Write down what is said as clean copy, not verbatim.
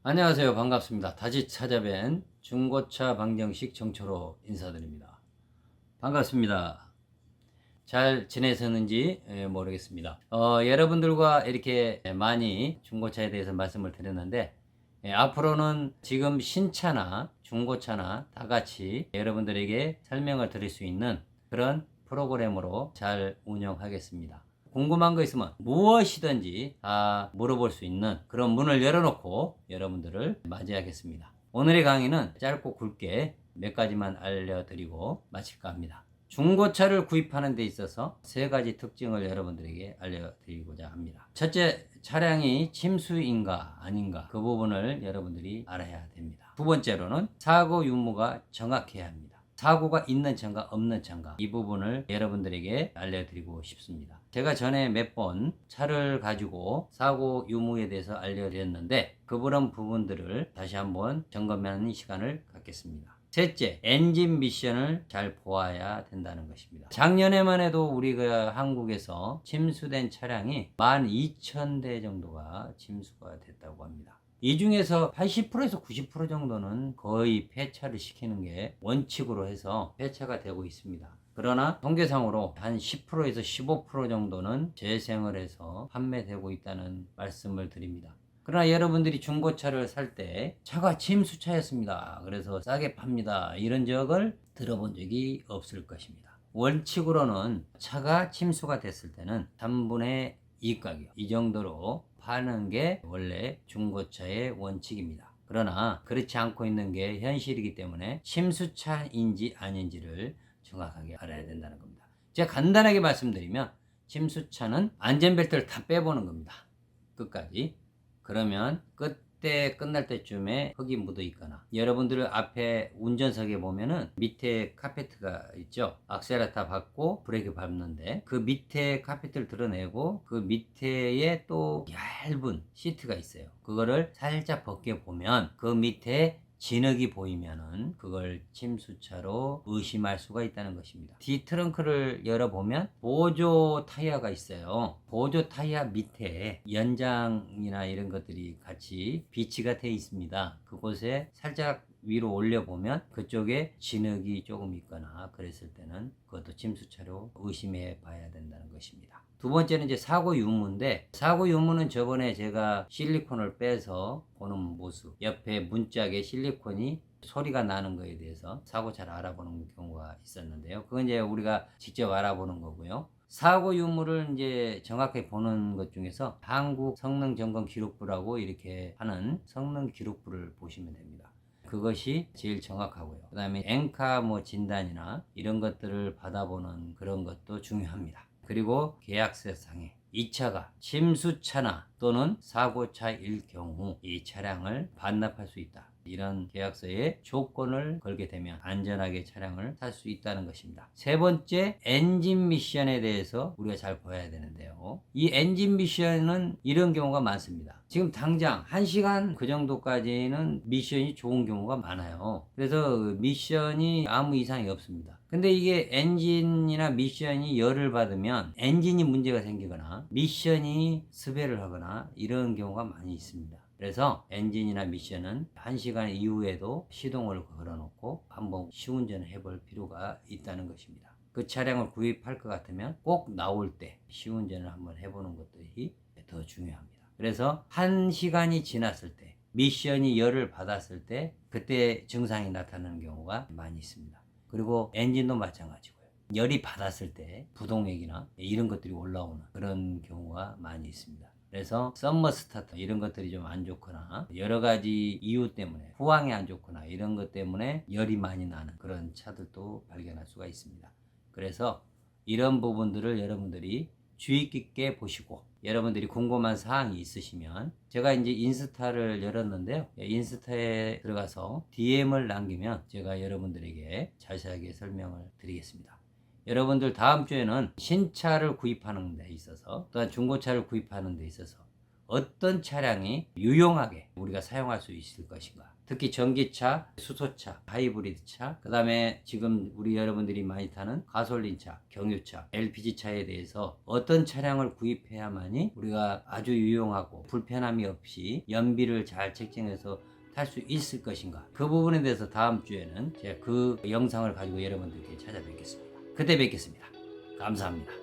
안녕하세요. 반갑습니다. 다시 찾아뵌 중고차 방정식 정초로 인사드립니다. 반갑습니다. 잘 지내셨는지 모르겠습니다. 여러분들과 이렇게 많이 중고차에 대해서 말씀을 드렸는데, 앞으로는 지금 신차나 중고차나 다 같이 여러분들에게 설명을 드릴 수 있는 그런 프로그램으로 잘 운영하겠습니다. 궁금한 거 있으면 무엇이든지 다 물어볼 수 있는 그런 문을 열어놓고 여러분들을 맞이하겠습니다. 오늘의 강의는 짧고 굵게 몇 가지만 알려드리고 마칠까 합니다. 중고차를 구입하는 데 있어서 세 가지 특징을 여러분들에게 알려드리고자 합니다. 첫째, 차량이 침수인가 아닌가, 그 부분을 여러분들이 알아야 됩니다. 두 번째로는 사고 유무가 정확해야 합니다. 사고가 있는 차인가 없는 차인가, 이 부분을 여러분들에게 알려드리고 싶습니다. 제가 전에 몇 번 차를 가지고 사고 유무에 대해서 알려드렸는데, 그런 부분들을 다시 한번 점검하는 시간을 갖겠습니다. 셋째, 엔진 미션을 잘 보아야 된다는 것입니다. 작년에만 해도 우리가 한국에서 침수된 차량이 12,000대 정도가 침수가 됐다고 합니다. 이 중에서 80%에서 90% 정도는 거의 폐차를 시키는 게 원칙으로 해서 폐차가 되고 있습니다. 그러나 통계상으로 한 10%에서 15% 정도는 재생을 해서 판매되고 있다는 말씀을 드립니다. 그러나 여러분들이 중고차를 살 때 차가 침수차였습니다, 그래서 싸게 팝니다, 이런 적을 들어본 적이 없을 것입니다. 원칙으로는 차가 침수가 됐을 때는 3분의 2 가격, 이 정도로 파는 게 원래 중고차의 원칙입니다. 그러나 그렇지 않고 있는 게 현실이기 때문에 침수차인지 아닌지를 정확하게 알아야 된다는 겁니다. 제가 간단하게 말씀드리면, 침수차는 안전벨트를 다 빼보는 겁니다. 끝까지. 그러면 그때 끝날 때쯤에 흙이 묻어 있거나, 여러분들 앞에 운전석에 보면은 밑에 카페트가 있죠. 악셀레터 밟고 브레이크 밟는데 그 밑에 카페트를 드러내고 그 밑에에 또 얇은 시트가 있어요. 그거를 살짝 벗겨 보면 그 밑에 진흙이 보이면은 그걸 침수차로 의심할 수가 있다는 것입니다. 뒤 트렁크를 열어보면 보조 타이어가 있어요. 보조 타이어 밑에 연장이나 이런 것들이 같이 비치가 되어 있습니다. 그곳에 살짝 위로 올려보면 그쪽에 진흙이 조금 있거나 그랬을 때는 그것도 침수차로 의심해 봐야 된다는 것입니다. 두 번째는 이제 사고 유무인데, 사고 유무는 저번에 제가 실리콘을 빼서 보는 모습, 옆에 문짝에 실리콘이 소리가 나는 거에 대해서 사고 잘 알아보는 경우가 있었는데요. 그건 이제 우리가 직접 알아보는 거고요. 사고 유무를 이제 정확하게 보는 것 중에서 한국 성능점검기록부라고 이렇게 하는 성능기록부를 보시면 됩니다. 그것이 제일 정확하고요. 그 다음에 엔카 진단이나 이런 것들을 받아보는 그런 것도 중요합니다. 그리고 계약서상에 이 차가 침수차나 또는 사고차일 경우 이 차량을 반납할 수 있다, 이런 계약서에 조건을 걸게 되면 안전하게 차량을 살 수 있다는 것입니다. 세 번째, 엔진 미션에 대해서 우리가 잘 봐야 되는데요. 이 엔진 미션은 이런 경우가 많습니다. 지금 당장 1시간 그 정도까지는 미션이 좋은 경우가 많아요. 그래서 미션이 아무 이상이 없습니다. 근데 이게 엔진이나 미션이 열을 받으면 엔진이 문제가 생기거나 미션이 스배를 하거나 이런 경우가 많이 있습니다. 그래서 엔진이나 미션은 1시간 이후에도 시동을 걸어놓고 한번 시운전을 해볼 필요가 있다는 것입니다. 그 차량을 구입할 것 같으면 꼭 나올 때 시운전을 한번 해보는 것들이 더 중요합니다. 그래서 1시간이 지났을 때, 미션이 열을 받았을 때, 그때 증상이 나타나는 경우가 많이 있습니다. 그리고 엔진도 마찬가지고요. 열이 받았을 때 부동액이나 이런 것들이 올라오는 그런 경우가 많이 있습니다. 그래서 썸머 스타터 이런 것들이 좀 안 좋거나 여러 가지 이유 때문에 후황이 안 좋거나 이런 것 때문에 열이 많이 나는 그런 차들도 발견할 수가 있습니다. 그래서 이런 부분들을 여러분들이 주의 깊게 보시고, 여러분들이 궁금한 사항이 있으시면 제가 이제 인스타를 열었는데요. 인스타에 들어가서 DM을 남기면 제가 여러분들에게 자세하게 설명을 드리겠습니다. 여러분들 다음 주에는 신차를 구입하는 데 있어서, 또한 중고차를 구입하는 데 있어서 어떤 차량이 유용하게 우리가 사용할 수 있을 것인가. 특히 전기차, 수소차, 하이브리드차, 그 다음에 지금 우리 여러분들이 많이 타는 가솔린차, 경유차, LPG차에 대해서 어떤 차량을 구입해야만이 우리가 아주 유용하고 불편함이 없이 연비를 잘 책정해서 탈 수 있을 것인가. 그 부분에 대해서 다음 주에는 제가 그 영상을 가지고 여러분들께 찾아뵙겠습니다. 그때 뵙겠습니다. 감사합니다.